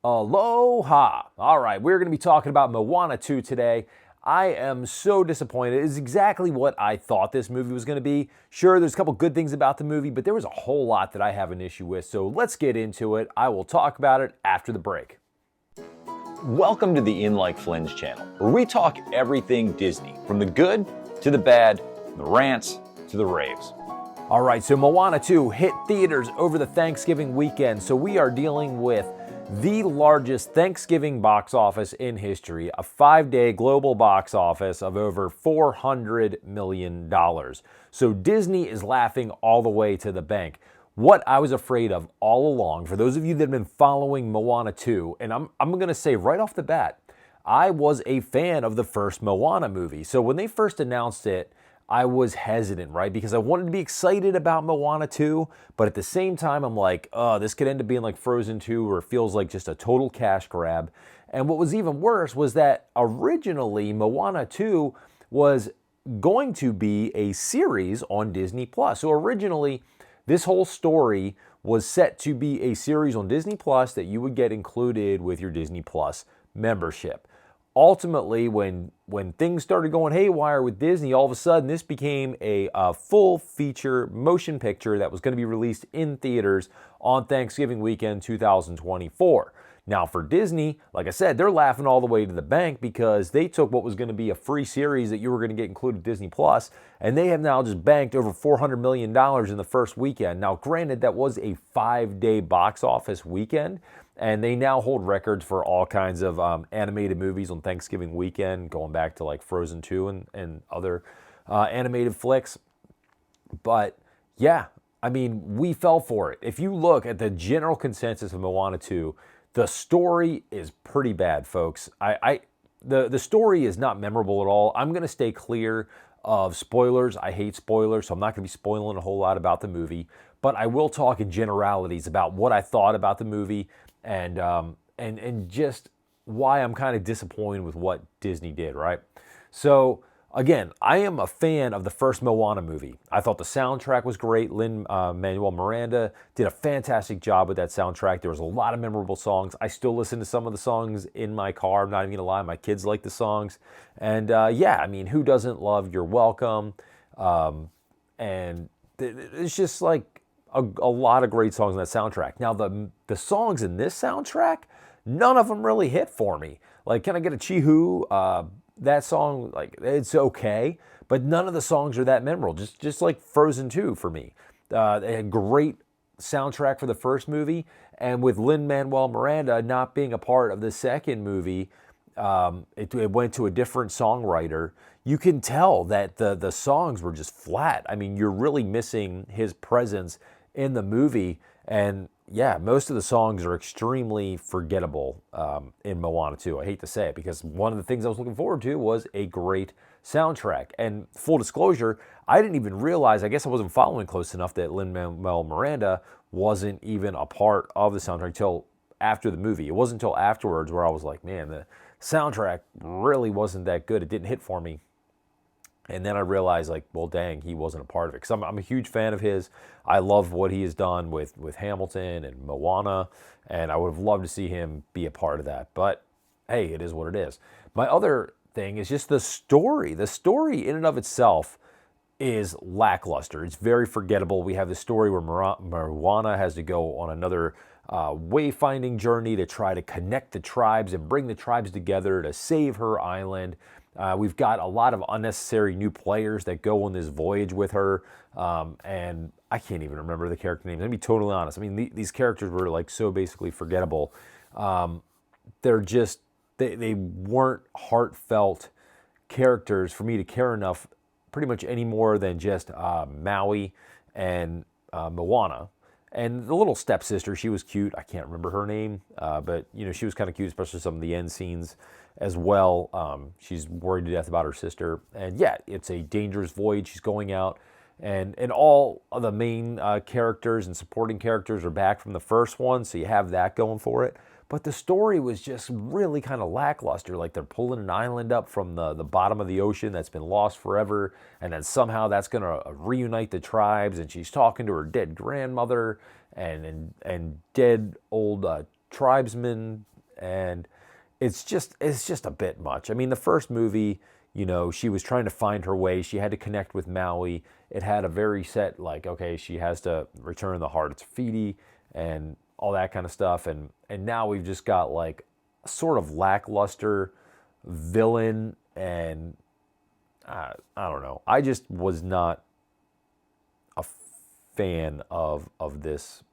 Aloha! All right, we're going to be talking about Moana 2 today. I am so disappointed. It's exactly what I thought this movie was going to be. Sure, there's a couple good things about the movie, but there was a whole lot that I have an issue with. So let's get into it. I will talk about it after the break. Welcome to the In Like Flinge channel, where we talk everything Disney, from the good to the bad, the rants to the raves. All right, so Moana 2 hit theaters over the Thanksgiving weekend, so we are dealing with the largest Thanksgiving box office in history, a 5-day global box office of over $400 million. So Disney is laughing all the way to the bank. What I was afraid of all along, for those of you that have been following Moana 2, and I'm going to say right off the bat, I was a fan of the first Moana movie. So when they first announced it, I was hesitant, right? Because I wanted to be excited about Moana 2, but at the same time, I'm like, oh, this could end up being like Frozen 2, where it feels like just a total cash grab. And what was even worse was that originally Moana 2 was going to be a series on Disney+. So originally, this whole story was set to be a series on Disney Plus that you would get included with your Disney Plus membership. Ultimately, when things started going haywire with Disney, all of a sudden this became a full feature motion picture that was going to be released in theaters on Thanksgiving weekend 2024. Now for Disney, like I said, they're laughing all the way to the bank because they took what was going to be a free series that you were going to get included with Disney Plus, and they have now just banked over $400 million in the first weekend. Now granted, that was a 5-day box office weekend, and they now hold records for all kinds of animated movies on Thanksgiving weekend, going back to like Frozen 2 and other animated flicks. But yeah, I mean, we fell for it. If you look at the general consensus of Moana 2, the story is pretty bad, folks. The story is not memorable at all. I'm going to stay clear of spoilers. I hate spoilers, so I'm not going to be spoiling a whole lot about the movie. But I will talk in generalities about what I thought about the movie and just why I'm kind of disappointed with what Disney did, right? So again, I am a fan of the first Moana movie. I thought the soundtrack was great. Lin-Manuel Miranda did a fantastic job with that soundtrack. There was a lot of memorable songs. I still listen to some of the songs in my car. I'm not even gonna lie, my kids like the songs. And yeah, I mean, who doesn't love You're Welcome? And it's just like a lot of great songs in that soundtrack. Now, the songs in this soundtrack, none of them really hit for me. Like, Can I Get a Chee-Hoo? That song, like, it's okay, but none of the songs are that memorable. Just like Frozen 2 for me. They had great soundtrack for the first movie, and with Lin-Manuel Miranda not being a part of the second movie, it went to a different songwriter. You can tell that the songs were just flat. I mean, you're really missing his presence in the movie, and yeah, most of the songs are extremely forgettable in Moana 2. I hate to say it, because one of the things I was looking forward to was a great soundtrack. And full disclosure, I didn't even realize, I guess I wasn't following close enough, that Lin-Manuel Miranda wasn't even a part of the soundtrack until after the movie. It wasn't until afterwards where I was like, man, the soundtrack really wasn't that good. It didn't hit for me. And then I realized, like, well, dang, he wasn't a part of it. Because I'm a huge fan of his. I love what he has done with Hamilton and Moana. And I would have loved to see him be a part of that. But, hey, it is what it is. My other thing is just the story. The story in and of itself is lackluster. It's very forgettable. We have the story where Moana has to go on another wayfinding journey to try to connect the tribes and bring the tribes together to save her island. We've got a lot of unnecessary new players that go on this voyage with her, and I can't even remember the character names. I'll be totally honest. I mean, these characters were like so basically forgettable. They're just, they weren't heartfelt characters for me to care enough pretty much any more than just Maui and Moana. And the little stepsister, she was cute. I can't remember her name, but you know, she was kind of cute, especially some of the end scenes as well. She's worried to death about her sister. And yeah, it's a dangerous voyage. She's going out, and all of the main characters and supporting characters are back from the first one, so you have that going for it. But the story was just really kind of lackluster. Like, they're pulling an island up from the bottom of the ocean that's been lost forever, and then somehow that's going to reunite the tribes, and she's talking to her dead grandmother and dead old tribesmen and it's just a bit much. I mean, the first movie, you know, she was trying to find her way. She had to connect with Maui. It had a very set, like, okay, she has to return the heart to Fidi and all that kind of stuff. And now we've just got like a sort of lackluster villain, and I don't know. I just was not a fan of this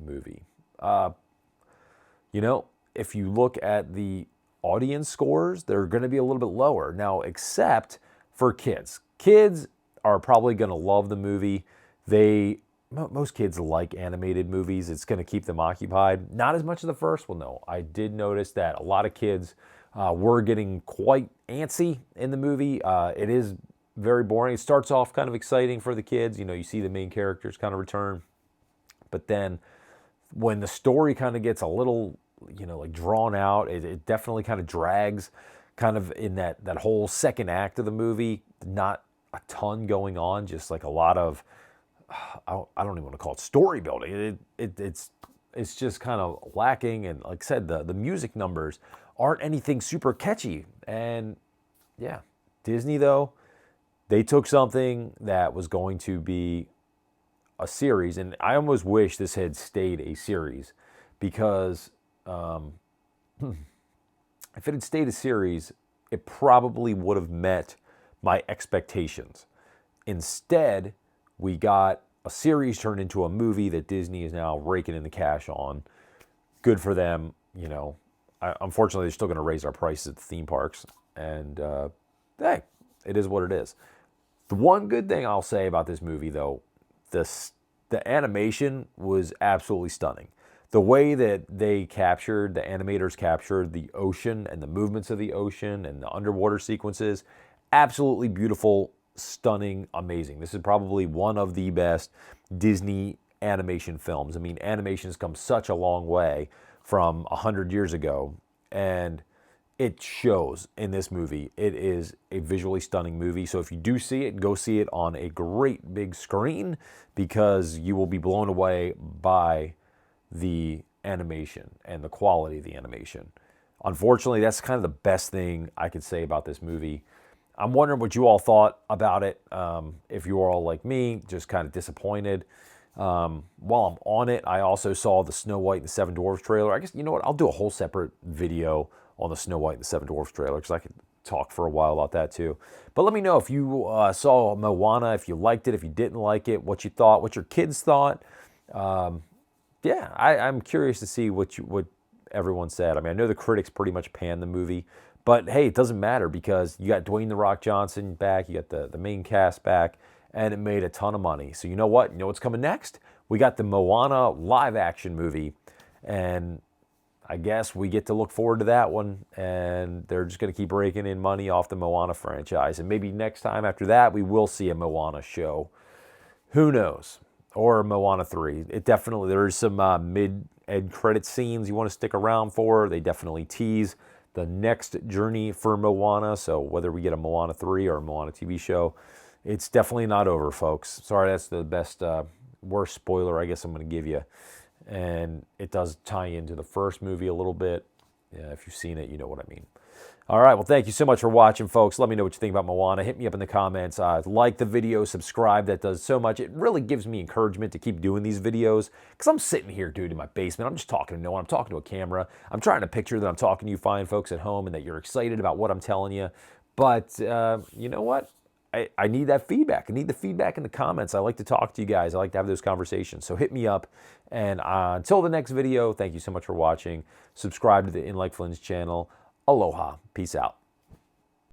movie. You know, if you look at the audience scores, they're going to be a little bit lower now, except for kids. Kids are probably going to love the movie. Most kids like animated movies. It's going to keep them occupied. Not as much as the first one, though. I did notice that a lot of kids were getting quite antsy in the movie. It is very boring. It starts off kind of exciting for the kids. You know, you see the main characters kind of return. But then when the story kind of gets a little, you know, like drawn out, it definitely kind of drags kind of in that whole second act of the movie. Not a ton going on, just like a lot of, I don't even want to call it story building. It's just kind of lacking. And like I said, the music numbers aren't anything super catchy. And yeah, Disney though, they took something that was going to be a series, and I almost wish this had stayed a series, because if it had stayed a series, it probably would have met my expectations. Instead, we got a series turned into a movie that Disney is now raking in the cash on. Good for them, you know. Unfortunately, they're still going to raise our prices at the theme parks, and hey, it is what it is. The one good thing I'll say about this movie, though, the animation was absolutely stunning. The way that the animators captured the ocean and the movements of the ocean and the underwater sequences, absolutely beautiful, stunning, amazing. This is probably one of the best Disney animation films. I mean, animation has come such a long way from 100 years ago, and it shows in this movie. It is a visually stunning movie. So if you do see it, go see it on a great big screen, because you will be blown away by the animation and the quality of the animation. Unfortunately, that's kind of the best thing I could say about this movie. I'm wondering what you all thought about it. If you are all like me, just kind of disappointed. While I'm on it, I also saw the Snow White and the Seven Dwarfs trailer. I guess, you know what, I'll do a whole separate video on the Snow White and the Seven Dwarfs trailer, because I could talk for a while about that too. But let me know if you saw Moana, if you liked it, if you didn't like it, what you thought, what your kids thought. Yeah, I'm curious to see what everyone said. I mean, I know the critics pretty much panned the movie, but hey, it doesn't matter, because you got Dwayne "The Rock" Johnson back, you got the main cast back, and it made a ton of money. So you know what? You know what's coming next? We got the Moana live action movie, and I guess we get to look forward to that one, and they're just going to keep raking in money off the Moana franchise. And maybe next time after that, we will see a Moana show. Who knows? Or Moana 3. It definitely, there's some mid-end credit scenes you want to stick around for. They definitely tease the next journey for Moana. So whether we get a Moana 3 or a Moana TV show, it's definitely not over, folks. Sorry, that's the best, worst spoiler I guess I'm going to give you. And it does tie into the first movie a little bit. Yeah, if you've seen it, you know what I mean. All right, well, thank you so much for watching, folks. Let me know what you think about Moana. Hit me up in the comments. Like the video, subscribe. That does so much. It really gives me encouragement to keep doing these videos, because I'm sitting here, dude, in my basement. I'm just talking to no one. I'm talking to a camera. I'm trying to picture that I'm talking to you fine folks at home and that you're excited about what I'm telling you. But you know what? I need that feedback. I need the feedback in the comments. I like to talk to you guys. I like to have those conversations. So hit me up. And until the next video, thank you so much for watching. Subscribe to the In Like Flynn's channel. Aloha. Peace out.